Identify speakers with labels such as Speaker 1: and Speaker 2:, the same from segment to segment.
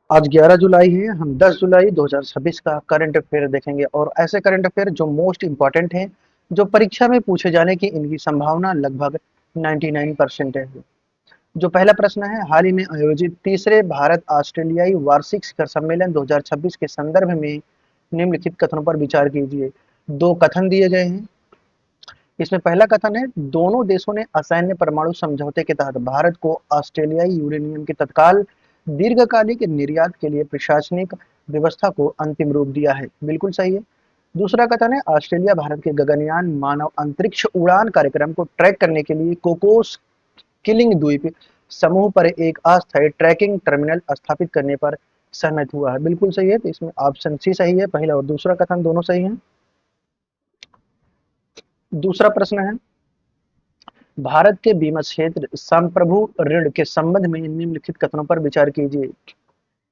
Speaker 1: आज 11 जुलाई है। हम 10 जुलाई 2026 का करंट अफेयर देखेंगे और ऐसे करंट अफेयर जो मोस्ट इंपॉर्टेंट हैं, जो परीक्षा में पूछे जाने की इनकी संभावना लगभग 99% है। जो पहला प्रश्न है, हाल ही में आयोजित तीसरे भारत ऑस्ट्रेलियाई वार्षिक शिखर सम्मेलन 2026 के संदर्भ में निम्नलिखित कथनों पर विचार कीजिए। दो कथन दिए गए हैं। इसमें पहला कथन है, दोनों देशों ने असैन्य परमाणु समझौते के तहत भारत को ऑस्ट्रेलियाई यूरेनियम के तत्काल दीर्घकालिक निर्यात के लिए प्रशासनिक व्यवस्था को अंतिम रूप दिया है। बिल्कुल सही है। दूसरा कथन है, ऑस्ट्रेलिया भारत के गगनयान मानव अंतरिक्ष उड़ान कार्यक्रम को ट्रैक करने के लिए कोकोस किलिंग द्वीप समूह पर एक अस्थायी ट्रैकिंग टर्मिनल स्थापित करने पर सहमत हुआ है। बिल्कुल सही है। तो इसमें ऑप्शन सी सही है। पहला और दूसरा कथन दोनों सही है। दूसरा प्रश्न है, भारत के बीमा क्षेत्र संप्रभु ऋण के संबंध में निम्नलिखित कथनों पर विचार कीजिए।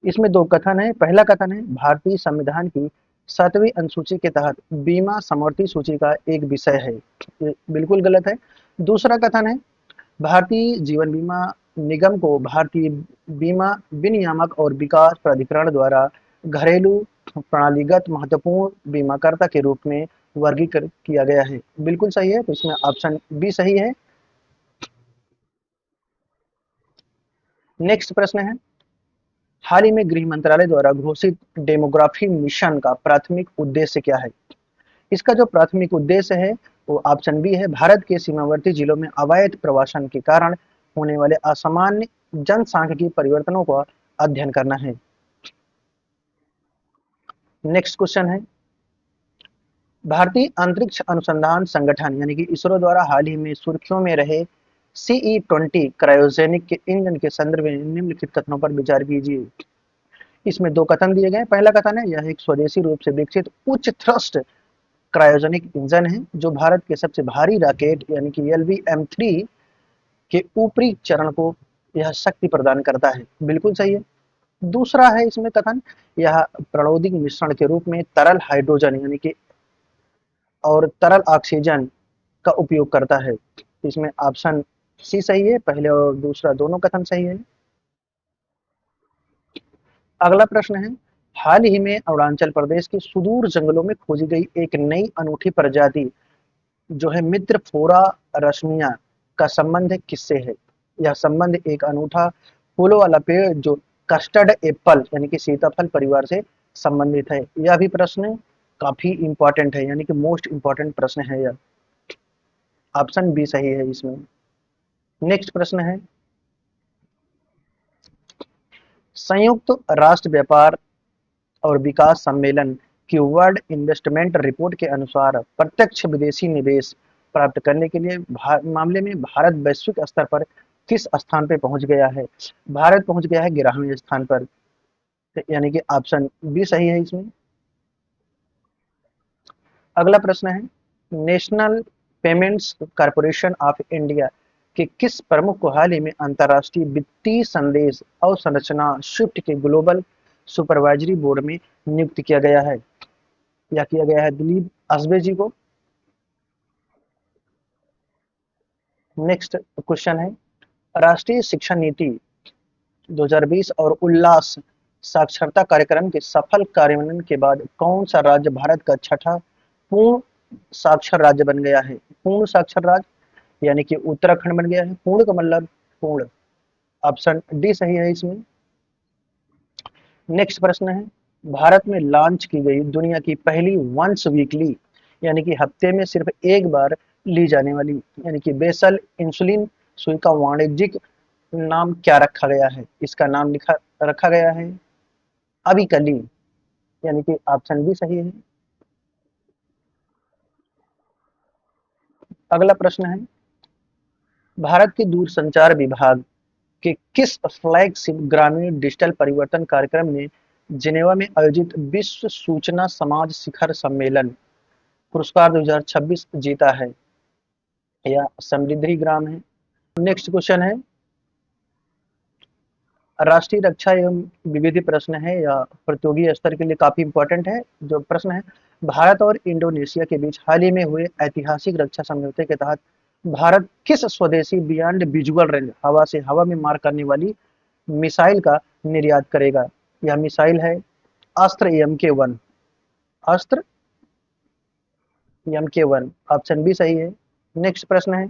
Speaker 1: इसमें दो कथन है। पहला कथन है, भारतीय संविधान की 7वीं अनुसूची के तहत बीमा समवर्ती सूची का एक विषय है। ये बिल्कुल गलत है। दूसरा कथन है, भारतीय जीवन बीमा निगम को भारतीय बीमा विनियामक और विकास प्राधिकरण द्वारा घरेलू प्रणालीगत महत्वपूर्ण बीमाकर्ता के रूप में वर्गीकृत किया गया है। बिल्कुल सही है। तो इसमें ऑप्शन बी सही है। नेक्स्ट प्रश्न है, हाल ही में गृह मंत्रालय द्वारा घोषित डेमोग्राफी मिशन का प्राथमिक उद्देश्य क्या है? इसका जो प्राथमिक उद्देश्य है वो ऑप्शन बी है, भारत के सीमावर्ती जिलों में अवैध प्रवासन के कारण होने वाले असामान्य जनसांख्यिकीय परिवर्तनों का अध्ययन करना है। नेक्स्ट क्वेश्चन है, भारतीय अंतरिक्ष अनुसंधान संगठन यानी कि इसरो द्वारा हाल ही में सुर्खियों में रहे CE-20 क्रायोजेनिक के इंजन के संदर्भ में निम्नलिखित कथनों पर विचार कीजिए। इसमें दो कथन दिए गए। पहला कथन है, यह एक स्वदेशी रूप से विकसित उच्च थ्रस्ट क्रायोजेनिक इंजन है जो भारत के सबसे भारी रॉकेट यानी कि LV-M3 के ऊपरी चरण को यह शक्ति प्रदान करता है। बिल्कुल सही है। दूसरा है इसमें कथन, यह प्राणोदिक मिश्रण के रूप में तरल हाइड्रोजन यानी कि और तरल ऑक्सीजन का उपयोग करता है। इसमें ऑप्शन सी सही है। पहले और दूसरा दोनों कथन सही है। अगला प्रश्न है, हाल ही में अरुणाचल प्रदेश के सुदूर जंगलों में खोजी गई एक नई अनूठी प्रजाति जो है मित्र फोरा रश्मिया का संबंध किससे है? यह संबंध एक अनूठा फूलों वाला पेड़ जो कस्टर्ड एप्पल यानी कि सीताफल परिवार से संबंधित है। यह भी प्रश्न काफी इंपॉर्टेंट है यानी कि मोस्ट इंपॉर्टेंट प्रश्न है यह। ऑप्शन बी सही है इसमें। नेक्स्ट प्रश्न है, संयुक्त राष्ट्र व्यापार और विकास सम्मेलन की वर्ल्ड इन्वेस्टमेंट रिपोर्ट के अनुसार प्रत्यक्ष विदेशी निवेश प्राप्त करने के लिए मामले में भारत वैश्विक स्तर पर किस स्थान पर पहुंच गया है? भारत पहुंच गया है 11वें स्थान पर। यानी कि ऑप्शन बी सही है इसमें। अगला प्रश्न है, national payments corporation of India के किस प्रमुख को हाल ही में अंतर्राष्ट्रीय वित्तीय संदेश अवसंरचना स्विफ्ट के ग्लोबल सुपरवाइजरी बोर्ड में नियुक्त किया गया है? या किया गया है दिलीप असबे जी को। नेक्स्ट क्वेश्चन है, राष्ट्रीय शिक्षा नीति 2020 और उल्लास साक्षरता कार्यक्रम के सफल कार्यान्वयन के बाद कौन सा राज्य भारत का छठा पूर्ण साक्षर राज्य बन गया है? पूर्ण साक्षर राज्य यानी कि उत्तराखंड बन गया है। पूर्ण का मतलब पूर्ण। ऑप्शन डी सही है इसमें। नेक्स्ट प्रश्न है, भारत में लॉन्च की गई दुनिया की पहली वंस वीकली यानी कि हफ्ते में सिर्फ एक बार ली जाने वाली यानी कि बेसल इंसुलिन सुई का वाणिज्यिक नाम क्या रखा गया है? इसका नाम लिखा रखा गया है अबिकली यानी कि ऑप्शन बी सही है। अगला प्रश्न है, भारत के दूरसंचार विभाग के किस फ्लैगशिप ग्रामीण डिजिटल परिवर्तन कार्यक्रम ने जिनेवा में आयोजित विश्व सूचना समाज शिखर सम्मेलन पुरस्कार 2026 जीता है? या समृद्धि ग्राम है। नेक्स्ट क्वेश्चन है, राष्ट्रीय रक्षा एवं विविध प्रश्न है या प्रतियोगी स्तर के लिए काफी इंपॉर्टेंट है। जो प्रश्न है, भारत और इंडोनेशिया के बीच हाल ही में हुए ऐतिहासिक रक्षा समझौते के तहत भारत किस स्वदेशी बियॉन्ड विजुअल रेंज हवा से हवा में मार करने वाली मिसाइल का निर्यात करेगा? यह मिसाइल है अस्त्र MK1। अस्त्र MK1, ऑप्शन बी सही है। नेक्स्ट प्रश्न है,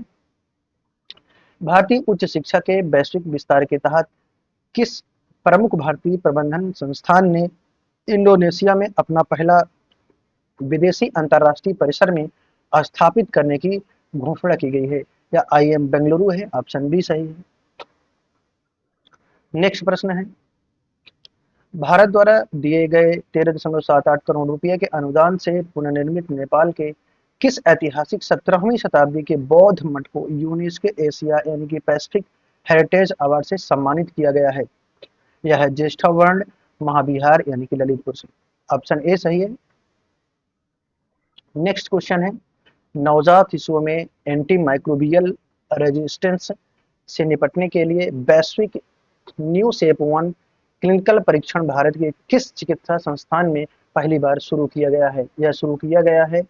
Speaker 1: भारतीय उच्च शिक्षा के वैश्विक विस्तार के तहत किस प्रमुख भारतीय प्रबंधन संस्थान ने इंडोनेशिया में अपना पहला विदेशी अंतर्राष्ट्रीय परिसर में स्थापित करने की घोषणा की गई है? या IIM बेंगलुरु है, ऑप्शन बी सही है। नेक्स्ट प्रश्न है, भारत द्वारा दिए गए 13.78 करोड़ रुपए के अनुदान से पुनर्निर्मित नेपाल के किस ऐतिहासिक 17वीं शताब्दी के बौद्ध मठ को यूनेस्को एशिया यानी कि पैसिफिक हेरिटेज अवार्ड से सम्मानित किया गया है? यह है ज्येष्ठा वर्ण महाविहार यानी कि ललितपुर से, ऑप्शन ए सही है। नेक्स्ट क्वेश्चन है, नवजात शिशुओं में एंटी माइक्रोबियल रेजिस्टेंस से निपटने के लिए वैश्विक न्यू शेप 1 क्लिनिकल परीक्षण भारत के किस चिकित्सा संस्थान में पहली बार शुरू किया गया है? यह शुरू किया गया है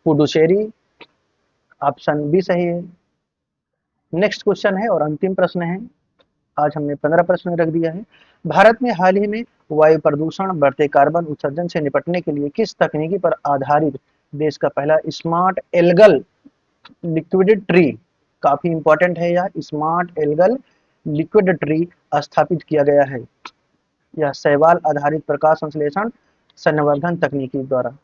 Speaker 1: पुडुचेरी, ऑप्शन बी सही है। नेक्स्ट क्वेश्चन है और अंतिम प्रश्न है, आज हमने 15 प्रश्न रख दिया है। भारत में हाल ही में वायु प्रदूषण, बढ़ते कार्बन उत्सर्जन से निपटने के लिए किस तकनीकी पर आधारित देश का पहला स्मार्ट एल्गल लिक्विड ट्री, काफी इंपॉर्टेंट है यह, स्मार्ट एल्गल लिक्विड ट्री स्थापित किया गया है? यह शैवाल आधारित प्रकाश संश्लेषण संवर्धन तकनीकी द्वारा।